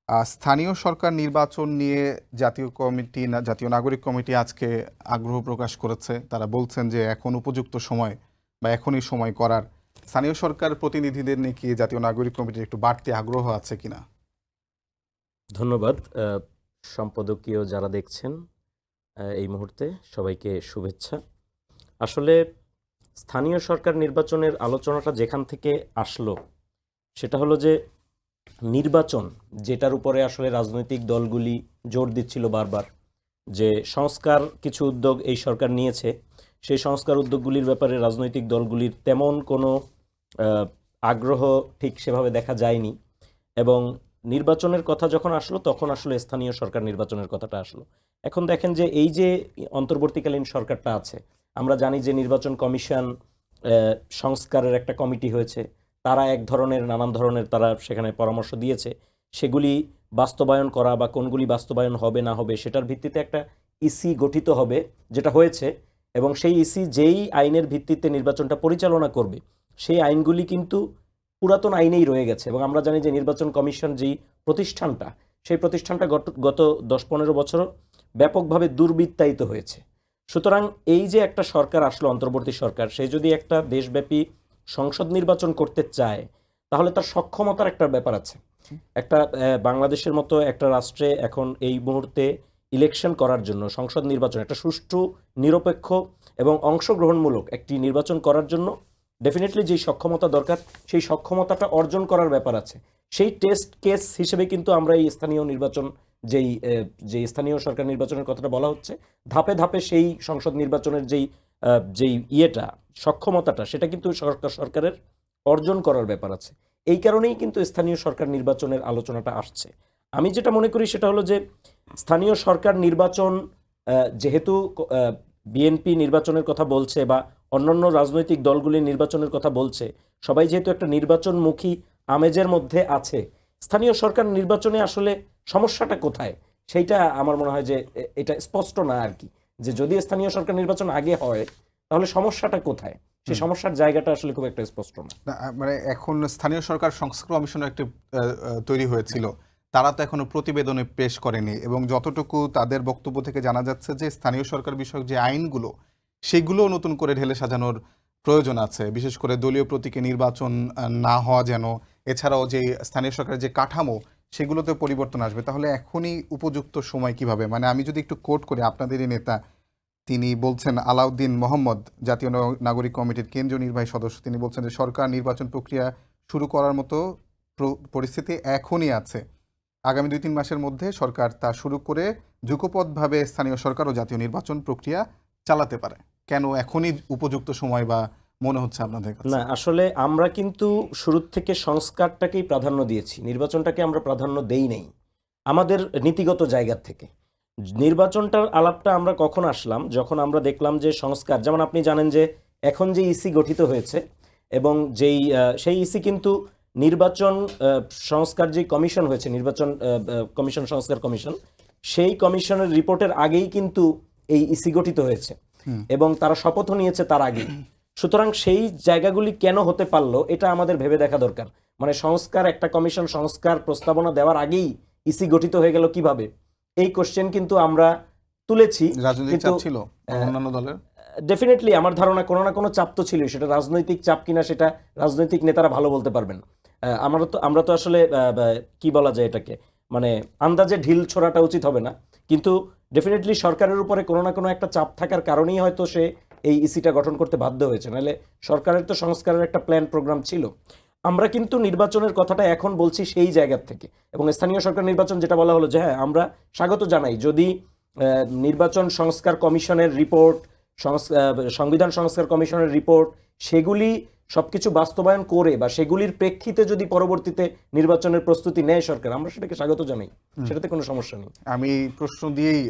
স্থানীয় সরকার নির্বাচন নিয়ে জাতীয় নাগরিক কমিটি আজকে আগ্রহ প্রকাশ করেছে। তারা বলছেন যে এখন উপযুক্ত সময় বা এখনই সময় করার। স্থানীয় সরকার প্রতিনিধিদের নিয়ে কি জাতীয় নাগরিক কমিটির একটু বাড়তি আগ্রহ আছে কিনা? ধন্যবাদ। সম্পাদকীয় যারা দেখছেন এই মুহূর্তে সবাইকে শুভেচ্ছা। আসলে স্থানীয় সরকার নির্বাচনের আলোচনাটা যেখান থেকে আসলো সেটা হলো যে নির্বাচন, যেটার উপরে আসলে রাজনৈতিক দলগুলি জোর দিচ্ছিল বারবার, যে সংস্কার কিছু উদ্যোগ এই সরকার নিয়েছে, সেই সংস্কার উদ্যোগগুলির ব্যাপারে রাজনৈতিক দলগুলির তেমন কোনো আগ্রহ ঠিক সেভাবে দেখা যায়নি। এবং নির্বাচনের কথা যখন আসলো তখন আসলে স্থানীয় সরকার নির্বাচনের কথাটা আসলো। এখন দেখেন যে এই যে অন্তর্বর্তীকালীন সরকারটা আছে, আমরা জানি যে নির্বাচন কমিশন সংস্কারের একটা কমিটি হয়েছে, তারা এক ধরনের নানান ধরনের তারা সেখানে পরামর্শ দিয়েছে, সেগুলি বাস্তবায়ন করা বা কোনগুলি বাস্তবায়ন হবে না হবে সেটার ভিত্তিতে একটা ইসি গঠিত হবে, যেটা হয়েছে। এবং সেই ইসি যেই আইনের ভিত্তিতে নির্বাচনটা পরিচালনা করবে সেই আইনগুলি কিন্তু পুরাতন আইনেই রয়ে গেছে। এবং আমরা জানি যে নির্বাচন কমিশন যেই প্রতিষ্ঠানটা, সেই প্রতিষ্ঠানটা গত 10-15 বছর ব্যাপকভাবে দুর্বৃত্তায়িত হয়েছে। সুতরাং এই যে একটা সরকার আসলো, অন্তর্বর্তী সরকার, সে যদি একটা দেশব্যাপী সংসদ নির্বাচন করতে চায় তাহলে তার সক্ষমতার একটা ব্যাপার আছে। একটা বাংলাদেশের মতো একটা রাষ্ট্রে এখন এই মুহূর্তে ইলেকশন করার জন্য, সংসদ নির্বাচন, একটা সুষ্ঠু, নিরপেক্ষ এবং অংশগ্রহণমূলক একটি নির্বাচন করার জন্য ডেফিনেটলি যেই সক্ষমতা দরকার সেই সক্ষমতাটা অর্জন করার ব্যাপার আছে। সেই টেস্ট কেস হিসেবে কিন্তু আমরা এই স্থানীয় নির্বাচন, যে স্থানীয় সরকার নির্বাচনের কথাটা বলা হচ্ছে, ধাপে ধাপে সেই সংসদ নির্বাচনের যেই সক্ষমতাটা, সেটা কিন্তু সরকারের অর্জন করার ব্যাপার আছে। এই কারণেই কিন্তু স্থানীয় সরকার নির্বাচনের আলোচনাটা আসছে। আমি যেটা মনে করি সেটা হলো যে স্থানীয় সরকার নির্বাচন, যেহেতু বিএনপি নির্বাচনের কথা বলছে বা অন্যান্য রাজনৈতিক দলগুলি নির্বাচনের কথা বলছে, সবাই যেহেতু একটা নির্বাচনমুখী আমেজের মধ্যে আছে, স্থানীয় সরকার নির্বাচনে আসলে সমস্যাটা কোথায় সেইটা আমার মনে হয় যে এটা স্পষ্ট না আর কি। যে যদি স্থানীয় সরকার নির্বাচন আগে হয় তাহলে সমস্যাটা কোথায়, সেই সমস্যার জায়গাটা আসলে খুব একটা স্পষ্ট না। মানে এখন স্থানীয় সরকার সংস্কার কমিশনের একটি তৈরি হয়েছিল, তারা তো এখনো প্রতিবেদনে পেশ করেনি এবং যতটুকু তাদের বক্তব্য থেকে জানা যাচ্ছে যে স্থানীয় সরকার বিষয়ক যে আইনগুলো সেগুলো নতুন করে ঢেলে সাজানোর প্রয়োজন আছে, বিশেষ করে দলীয় প্রতীকে নির্বাচন না হওয়া যেন, এছাড়াও যে স্থানীয় সরকারের যে কাঠামো সেগুলোতে পরিবর্তন আসবে। তাহলে এখনই উপযুক্ত সময় কিভাবে? মানে আমি যদি একটু কোট করি, আপনাদেরই নেতা তিনি বলছেন, আলাউদ্দিন মোহাম্মদ, জাতীয় নাগরিক কমিটির কেন্দ্রীয় নির্বাহী সদস্য, তিনি বলছেন যে সরকার নির্বাচন প্রক্রিয়া শুরু করার মতো পরিস্থিতি এখনই আছে। আগামী 2-3 মাসের মধ্যে সরকার তা শুরু করে যুগপৎভাবে স্থানীয় সরকার ও জাতীয় নির্বাচন প্রক্রিয়া চালাতে পারে। কেন এখনই উপযুক্ত সময় বা মনে হচ্ছে আপনাদের কাছে? না, আসলে আমরা কিন্তু শুরুর থেকে সংস্কারটাকেই প্রাধান্য দিয়েছি, নির্বাচনটাকে আমরা প্রাধান্য দেই নেই আমাদের নীতিগত জায়গার থেকে। নির্বাচনটার আলাপটা আমরা কখন আসলাম, যখন আমরা দেখলাম যে সংস্কার, যেমন আপনি জানেন যে এখন যে ইসি গঠিত হয়েছে এবং সেই ইসি কিন্তু নির্বাচন সংস্কার যে কমিশন হয়েছে, নির্বাচন কমিশন, সংস্কার কমিশন, সেই কমিশনের রিপোর্টের আগেই কিন্তু এই ইসি গঠিত হয়েছে এবং তারা শপথও নিয়েছে তার আগেই। সুতরাং সেই জায়গাগুলি কেন হতে পারলো এটা আমাদের ভেবে দেখা দরকার। মানে সংস্কার, একটা কমিশন সংস্কার প্রস্তাবনা দেওয়ার আগেই ইসি গঠিত হয়ে গেল কিভাবে, এই কোশ্চেন কিন্তু আমরা তুলেছি। রাজনৈতিক চাপ ছিল অন্যান্য দলের? ডেফিনেটলি আমার ধারণা কোনো না কোনো চাপ তো ছিলই, সেটা রাজনৈতিক চাপ কিনা সেটা রাজনৈতিক নেতারা ভালো বলতে পারবেন। আমরা তো আসলে কি বলা যায় এটাকে, মানে আন্দাজে ঢিল ছোড়াটা উচিত হবে না, কিন্তু ডেফিনেটলি সরকারের উপরে কোনো না কোনো একটা চাপ থাকার কারণেই হয়তো সে এই ইসিটা গঠন করতে বাধ্য হয়েছে, নাহলে সরকারের তো সংস্কারের একটা প্ল্যান প্রোগ্রাম ছিল। আমরা কিন্তু নির্বাচনের কথাটা এখন বলছি সেই জায়গার থেকে, এবং স্থানীয় সরকার নির্বাচন যেটা বলা হলো যে হ্যাঁ আমরা স্বাগত জানাই যদি নির্বাচন সংস্কার কমিশনের রিপোর্ট, সংবিধান সংস্কার কমিশনের রিপোর্ট, সেগুলি সবকিছু বাস্তবায়ন করে বা সেগুলির প্রেক্ষিতে যদি পরবর্তীতে নির্বাচনের প্রস্তুতি নেয় সরকার, আমরা সেটাকে স্বাগত জানাই, সেটাতে কোনো সমস্যা নেই। আমি প্রশ্ন দিয়েই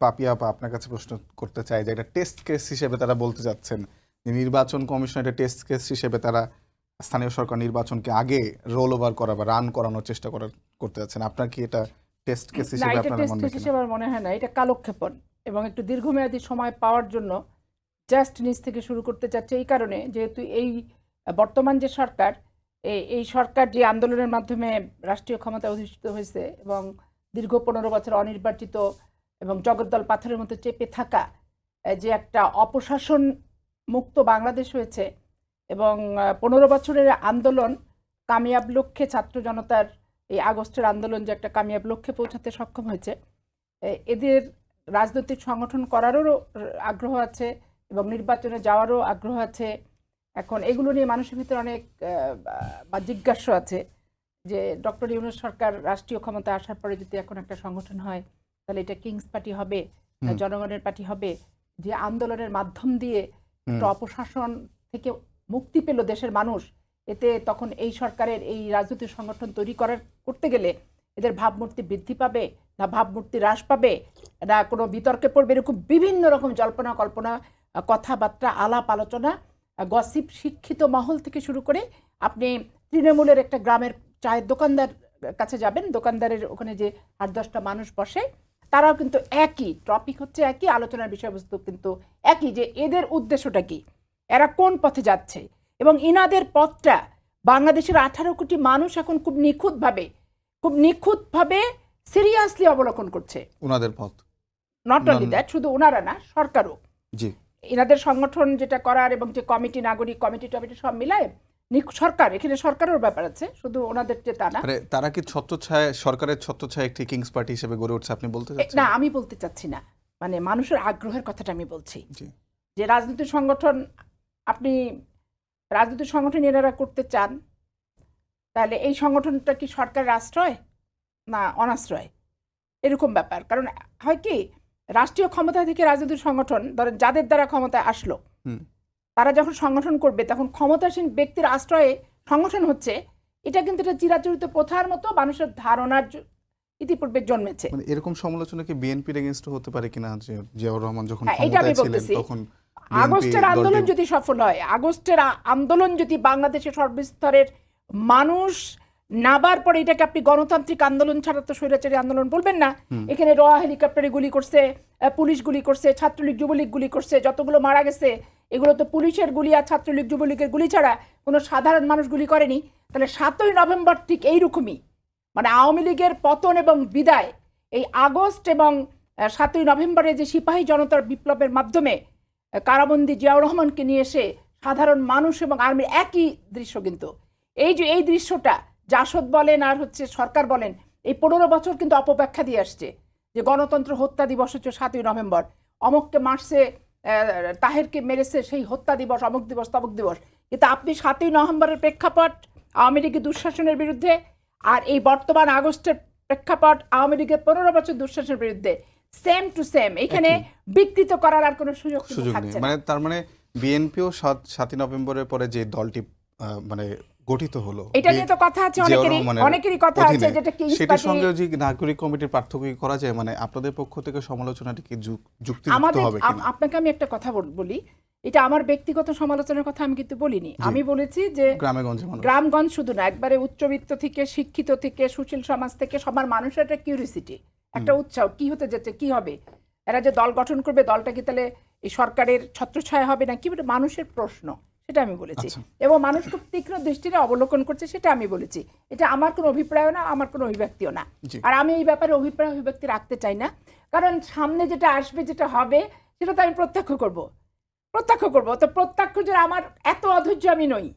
পাপিয়া আপা আপনার কাছে প্রশ্ন করতে চাই যে এটা টেস্ট কেস হিসেবে তারা বলতে যাচ্ছেন যে নির্বাচন কমিশন এটা টেস্ট কেস হিসেবে তারা স্থানীয় সরকার নির্বাচনকে আগে রোল ওভার করা বা রান করানোর চেষ্টা করতে যাচ্ছেন। আপনার কি এটা টেস্ট কেস না, হিসেবে এটা আপনার টেস্ট মনে কেস হয়? হিসেবে আমার মনে হয় না, এটা কালক্ষেপণ এবং একটু দীর্ঘমেয়াদী সময় পাওয়ার জন্য জাস্ট নিজ থেকে শুরু করতে চাচ্ছে। এই কারণে যেহেতু এই বর্তমান যে সরকার, এই সরকার যে আন্দোলনের মাধ্যমে রাষ্ট্রীয় ক্ষমতা অধিষ্ঠিত হয়েছে এবং দীর্ঘ 15 বছর অনির্বাচিত এবং জগদ্দল পাথরের মতো চেপে থাকা যে একটা অপশাসন মুক্ত বাংলাদেশ হয়েছে এবং 15 বছরের আন্দোলন কামিয়াব লক্ষ্যে ছাত্র জনতার এই আগস্টের আন্দোলন যে একটা কামিয়াব লক্ষ্যে পৌঁছাতে সক্ষম হয়েছে, এদের রাজনৈতিক সংগঠন করারও আগ্রহ আছে এবং নির্বাচনে যাওয়ারও আগ্রহ আছে। এখন এগুলো নিয়ে মানুষের ভিতরে অনেক জিজ্ঞাসা আছে যে ডক্টর ইউনূস সরকার রাষ্ট্রীয় ক্ষমতা আসার পরে যদি এখন একটা সংগঠন হয় তাহলে এটা কিংস পার্টি হবে না জনগণের পার্টি হবে, যে আন্দোলনের মাধ্যম দিয়ে একটা অপশাসন থেকে মুক্তি পেল দেশের মানুষ, এতে তখন এই সরকারের এই রাজনৈতিক সংগঠন তৈরি করতে গেলে এদের ভাবমূর্তি বৃদ্ধি পাবে না ভাবমূর্তি হ্রাস পাবে না কোনো বিতর্কে পড়বে, এরকম বিভিন্ন রকম জল্পনা কল্পনা কথাবার্তা আলাপ আলোচনা গসিপ শিক্ষিত মহল থেকে শুরু করে আপনি তৃণমূলের একটা গ্রামের চায়ের দোকানদার কাছে যাবেন, দোকানদারের ওখানে যে 8-10টা মানুষ বসে তারাও কিন্তু একই টপিক হচ্ছে, একই আলোচনার বিষয়বস্তু কিন্তু একই, যে এদের উদ্দেশ্যটা কি, এরা কোন পথে যাচ্ছে এবং ইনাদের পথটা বাংলাদেশের 18 কোটি মানুষ এখন খুব নিখুঁতভাবে সিরিয়াসলি অবলোকন করছে ওনাদের পথ। নট অনলি দ্যাট, শুধু ওনারা না, সরকারও জি এনাদের সংগঠন যেটা করার এবং যে কমিটি নাগরিক কমিটি টমিটি সব মিলায় সরকার, এখানে সরকারের ব্যাপার আছে, শুধু ওনাদের যে তা না। তারা কি ছত্রছায়া সরকারের ছত্রছায়া একটি কিংস পার্টি হিসেবে গড়ে উঠছে আপনি বলতে চাচ্ছেন? না, আমি বলতে চাচ্ছি না, মানে মানুষের আগ্রহের কথাটা আমি বলছি জি যে রাজনৈতিক সংগঠন, আপনি রাজনৈতিক সংগঠন এনারা করতে চান তাহলে এই সংগঠনটা কি সরকারের আশ্রয় না অনাশ্রয়, এরকম ব্যাপার। কারণ হয় কি, রাষ্ট্রীয় ক্ষমতা থেকে রাজনৈতিক সংগঠন ধরেন যাদের দ্বারা ক্ষমতায় আসলো তারা যখন সংগঠন করবে তখন ক্ষমতাসীন ব্যক্তির আশ্রয়ে সংগঠন হচ্ছে, এটা কিন্তু একটা চিরাচরিত প্রথার মতো মানুষের ধারণার ইতিপূর্বে জন্মেছে। মানে এরকম সমালোচনা কি বিএনপির এগেইনস্ট হতে পারে কিনা, যে জিয়াউর রহমান যখন এটা আমি ক্ষমতায় ছিলেন বলতেছি, তখন আগস্টের আন্দোলন যদি সফল হয়, আগস্টের আন্দোলন যদি বাংলাদেশের সর্বস্তরের মানুষ নাবার পরে, এটাকে আপনি গণতান্ত্রিক আন্দোলন ছাড়া তো স্বৈরাচারী আন্দোলন বলবেন না। এখানে র হেলিকপ্টারে গুলি করছে, পুলিশ গুলি করছে, ছাত্রলীগ যুবলীগ গুলি করছে, যতগুলো মারা গেছে এগুলো তো পুলিশের গুলি আর ছাত্রলীগ যুবলীগের গুলি ছাড়া কোনো সাধারণ মানুষ গুলি করেনি। তাহলে 7ই নভেম্বর ঠিক এইরকমই, মানে আওয়ামী লীগের পতন এবং বিদায় এই আগস্ট এবং 7ই নভেম্বরে যে সিপাহী জনতার বিপ্লবের মাধ্যমে কারাবন্দী জিয়াউর রহমানকে নিয়ে এসে সাধারণ মানুষ এবং আর্মির একই দৃশ্য, কিন্তু এই দৃশ্যটা জাসদ বলেন আর হচ্ছে সরকার বলেন এই 15 বছর কিন্তু অপব্যাখ্যা দিয়ে আসছে যে গণতন্ত্র হত্যা দিবস হচ্ছে 7ই নভেম্বর, অমককে মারছে, তাহেরকে মেরেছে সেই হত্যা দিবস, অমুক দিবস তমুক দিবস। কিন্তু আপনি 7ই নভেম্বরের প্রেক্ষাপট আওয়ামী লীগের দুঃশাসনের বিরুদ্ধে আর এই বর্তমান আগস্টের প্রেক্ষাপট আওয়ামী লীগের 15 বছর দুঃশাসনের বিরুদ্ধে, সেম টু সেম, এখানে বিকৃত করার আর কোনো সুযোগ থাকছে না। মানে তার মানে বিএনপিও 7ই নভেম্বরের পরে যে দলটি মানে গঠিত হলো, এটা নিয়ে তো কথা আছে, অনেকেরই কথা আছে, যেটা কি সেটার সঙ্গে যে নাগরিক কমিটির পার্থক্য করা যায়, মানে আপনাদের পক্ষ থেকে সমালোচনাটি কি যুক্তিযুক্ত হবে কিনা? আপনাকে আমি একটা কথা বলি, এটা আমার ব্যক্তিগত সমালোচনার কথা আমি কিন্তু বলিনি। আমি বলেছি যে গ্রামগঞ্জ শুধু না, একবারে উচ্চবিত্ত থেকে শিক্ষিত থেকে সুশীল সমাজ থেকে সবার মানুষের একটা কিউরিসিটি, একটা উৎসাহ, কি হতে যাচ্ছে, কি হবে, এরা যে দল গঠন করবে দলটা কি তাহলে এই সরকারের ছত্রছায়া হবে না কি, মানুষের প্রশ্ন, সেটা আমি বলেছি। এবং মানুষ খুব তীক্ষ্ণ দৃষ্টিতে অবলোকন করছে, সেটা আমি বলেছি। এটা আমার কোনো অভিপ্রায় না, আমার কোনো অভিব্যক্তিও না, আর আমি এই ব্যাপারে অভিব্যক্তি রাখতে চাই না, কারণ সামনে যেটা আসবে, যেটা হবে, সেটা তো আমি প্রত্যক্ষ করব। তো প্রত্যক্ষ যে আমার এত অধৈর্য আমি নই।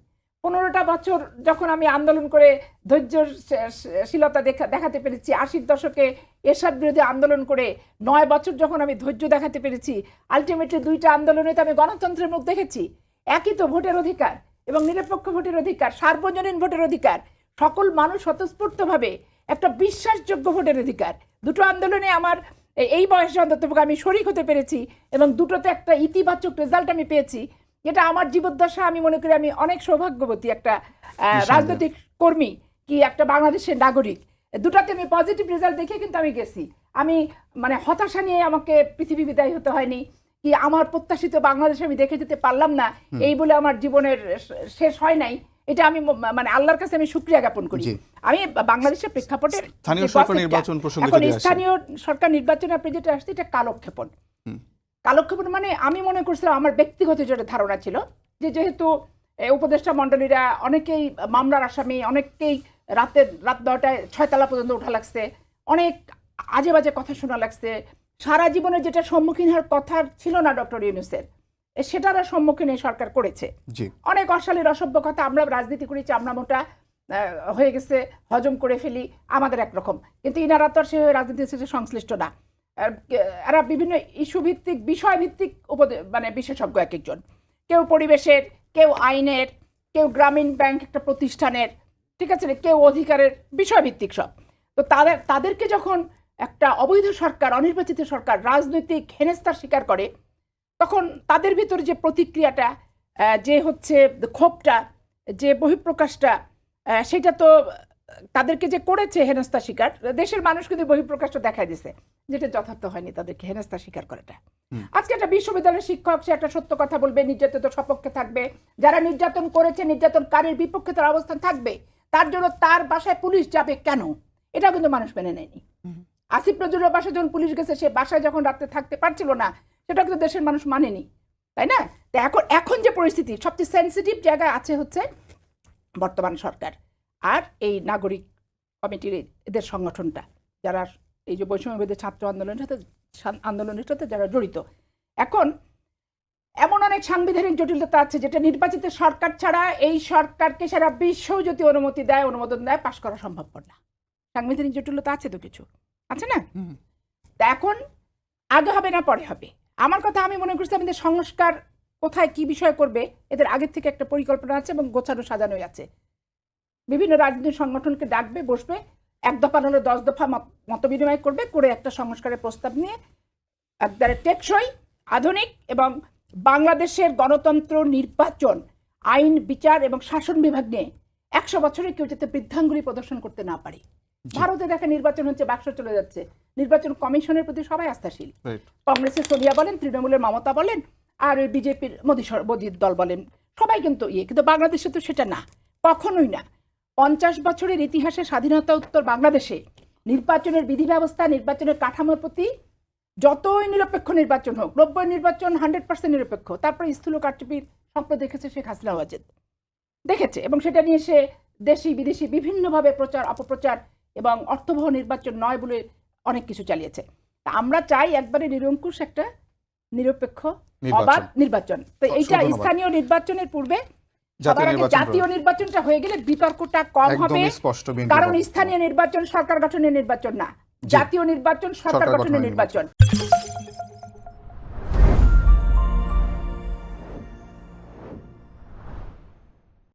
15টা বছর যখন আমি আন্দোলন করে ধৈর্যশীলতা দেখাতে পেরেছি, 80-র দশকে এরশাদ বিরোধী আন্দোলন করে 9 বছর যখন আমি ধৈর্য দেখাতে পেরেছি, আলটিমেটলি 2টা আন্দোলনে তো আমি গণতন্ত্রের মুখ দেখেছি। একই তো ভোটের অধিকার এবং নিরপেক্ষ ভোটের অধিকার, সার্বজনীন ভোটের অধিকার, সকল মানুষ স্বতঃস্ফূর্তভাবে একটা বিশ্বাসযোগ্য ভোটের অধিকার, দুটো আন্দোলনে আমার এই বয়সে অন্তত আমি শরিক হতে পেরেছি এবং দুটোতে একটা ইতিবাচক রেজাল্ট আমি পেয়েছি। এটা আমার জীবদ্দশা, আমি মনে করি আমি অনেক সৌভাগ্যবতী একটা রাজনৈতিক কর্মী কি একটা বাংলাদেশের নাগরিক। দুটাতে আমি পজিটিভ রেজাল্ট দেখে কিন্তু আমি গেছি। আমি মানে হতাশা নিয়ে আমাকে পৃথিবী বিদায় হতে হয়নি, কি আমার প্রত্যাশিত বাংলাদেশ আমি দেখে যেতে পারলাম না এই বলে আমার জীবনের শেষ হয় নাই। এটা আমি মানে আল্লাহর কাছে আমি শুকরিয়া জ্ঞাপন করি। আমি বাংলাদেশের প্রেক্ষাপটে স্থানীয় সরকার নির্বাচন প্রসঙ্গে এখন স্থানীয় সরকার নির্বাচনে আপনি যেটা আসছে এটা কালক্ষেপণ মানে আমি মনে করছিলাম, আমার ব্যক্তিগত যেটা ধারণা ছিল যে যেহেতু উপদেষ্টা মণ্ডলীরা অনেকেই মামলার আসামি, অনেককেই রাত 9টায় 6 তলা পর্যন্ত ওঠা লাগছে, অনেক আজে বাজে কথা শোনা লাগছে। সারা জীবনে যেটা সম্মুখীন হওয়ার কথা ছিল না ডক্টর ইউনূসের, সেটার সম্মুখীন এই সরকার করেছে। অনেক অশালীন অসভ্য কথা, আমরা রাজনীতি করি চামড়া মোটা হয়ে গেছে, হজম করে ফেলি, আমাদের একরকম। কিন্তু ইনারা তো সে রাজনীতির সাথে সংশ্লিষ্ট না। এরা বিভিন্ন ইস্যু ভিত্তিক, বিষয় ভিত্তিক মানে বিশেষজ্ঞ এক একজন, কেউ পরিবেশের, কেউ আইনের, কেউ গ্রামীণ ব্যাংক একটা প্রতিষ্ঠানের, ঠিক আছে, কেউ অধিকারের, বিষয়ভিত্তিক সব। তো তাদেরকে যখন একটা অবৈধ সরকার, অনির্বাচিত সরকার রাজনৈতিক হেনস্থার শিকার করে, তখন তাদের ভিতরে যে প্রতিক্রিয়াটা, যে হচ্ছে ক্ষোভটা, যে বহিঃপ্রকাশটা, সেটা তো তাদেরকে যে করেছে হেনস্থা শিকার, দেশের মানুষ কিন্তু বহিঃপ্রকাশটা দেখাই দিছে, যেটা যথার্থ হয়নি তাদেরকে হেনস্থা শিকার করাটা। আজকে একটা বিশ্ববিদ্যালয়ের শিক্ষক, সে একটা সত্য কথা বলবে, নির্যাতিত সপক্ষে থাকবে, যারা নির্যাতন করেছে নির্যাতনকারীর বিপক্ষে তার অবস্থান থাকবে, তার জন্য তার বাসায় পুলিশ যাবে কেন, এটাও কিন্তু মানুষ মেনে নেয়নি। আসিফ নজরুলের বাসায় যখন পুলিশ গেছে, সে বাসায় যখন রাত্রে থাকতে পারছিল না, সেটা কিন্তু দেশের মানুষ মানেনি, তাই না? এখন যে পরিস্থিতি, সবচেয়ে সেন্সিটিভ জায়গায় আছে হচ্ছে বর্তমান সরকার আর এই নাগরিক কমিটির এদের সংগঠনটা, যারা এই যে বৈষম্যবিরোধী ছাত্র আন্দোলনের সাথে যারা জড়িত। এখন এমন অনেক সাংবিধানিক জটিলতা আছে, যেটা নির্বাচিত সরকার ছাড়া এই সরকারকে সারা বিশ্ব যদি অনুমোদন দেয়, পাশ করা সম্ভবপর না। সাংবিধানিক জটিলতা আছে তো, কিছু আছে না? তা এখন আগে হবে না পরে হবে। আমার কথা, আমি মনে করছি আমাদের সংস্কার কোথায় কি বিষয় করবে, এদের আগের থেকে একটা পরিকল্পনা আছে এবং গোছানো সাজানোই আছে। বিভিন্ন রাজনৈতিক সংগঠনকে ডাকবে, বসবে, 1 দফা হলে 10 দফা মত বিনিময় করবে, করে একটা সংস্কারের প্রস্তাব নিয়ে একবারে টেকসই, আধুনিক এবং বাংলাদেশের গণতন্ত্র, নির্বাচন, আইন, বিচার এবং শাসন বিভাগ নিয়ে 100 বছরে কেউ যাতে বৃদ্ধাঙ্গুলি প্রদর্শন করতে না পারে। ভারতে দেখা নির্বাচন হচ্ছে, বাক্স চলে যাচ্ছে, নির্বাচন কমিশনের প্রতি সবাই আস্থাশীল। কংগ্রেসের সোনিয়া বলেন, তৃণমূলের মমতা বলেন, আর ওই বিজেপির মোদীর দল বলেন, সবাই কিন্তু কিন্তু বাংলাদেশে তো সেটা না, কখনোই না। 50 বছরের ইতিহাসে স্বাধীনতা উত্তর বাংলাদেশে নির্বাচনের বিধি ব্যবস্থা, নির্বাচনের কাঠামোর প্রতি যতই নিরপেক্ষ নির্বাচন হোক, 90 নির্বাচন 100% নিরপেক্ষ, তারপরে স্থূল কারচুপির স্বপ্ন দেখেছে শেখ হাসিনা ওয়াজেদ, দেখেছে, এবং সেটা নিয়ে সে দেশি বিদেশি বিভিন্নভাবে প্রচার অপপ্রচার এবং অর্থবহ নির্বাচন নয় বলে অনেক কিছু চালিয়েছে। তা আমরা চাই একবারে নিরঙ্কুশ একটা নিরপেক্ষ অবাধ নির্বাচন। তো এইটা স্থানীয় নির্বাচনের পূর্বে জাতীয় নির্বাচনটা হয়ে গেলে বিতর্কটা কম হবে, কারণ স্থানীয় নির্বাচন সরকার গঠনের নির্বাচন না, জাতীয় নির্বাচন সরকার গঠনের নির্বাচন।